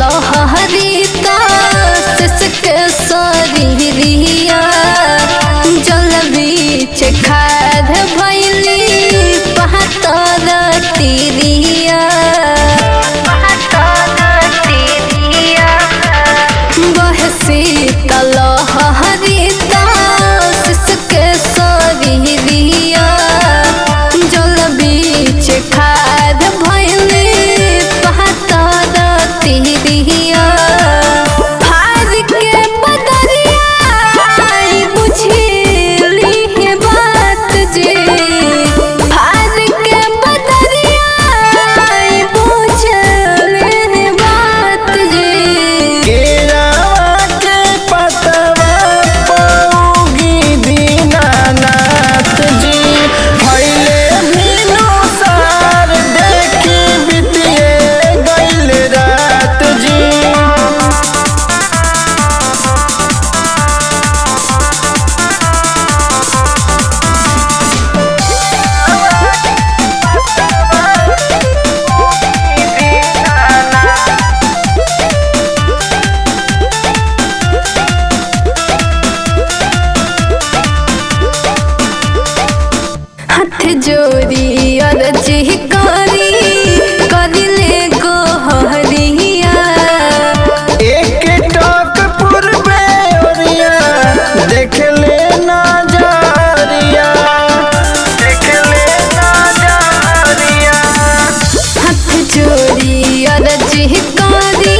लहरिता सिसके शरीरिया जल बीच खाद भैली पहतर तीरिया बहसीता लहरिता सिसके शरीरिया जल बीच खाद भैली पहतर तीरिया जोरी अर्जी करी करिले गोहरिया एक टक पूर्वे ओरिया देख ले नजरिया हाथ जोरी अर्जी करी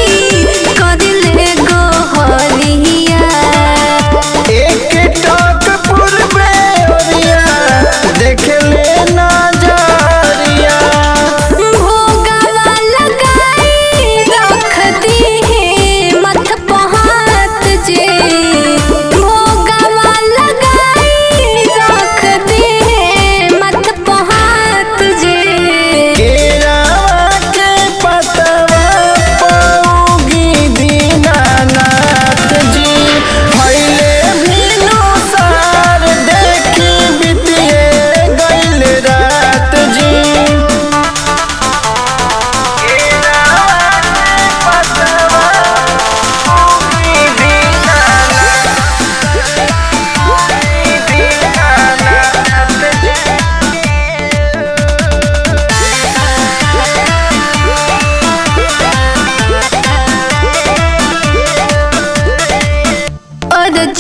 करिले गोहरिया एक टक पूर्वे ओरिया देख ले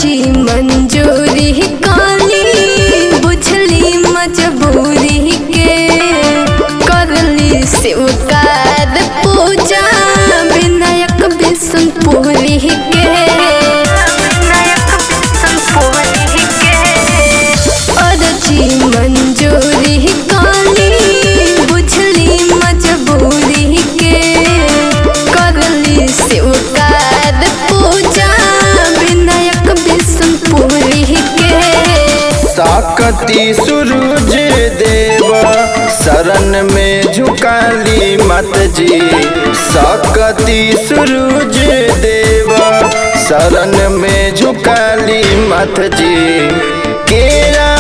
जी मंजूरी काली बुझली मजबूरी के करली स्वीकार पूजा विनायक बिशनपुरी के और जी मंजूरी काली बुझली मजबूरी के करली स्वीकार पूजा सकती सूरज देव शरण में झुकाली मत जी सकती सूरज देव शरण में झुकाली मत जी केरा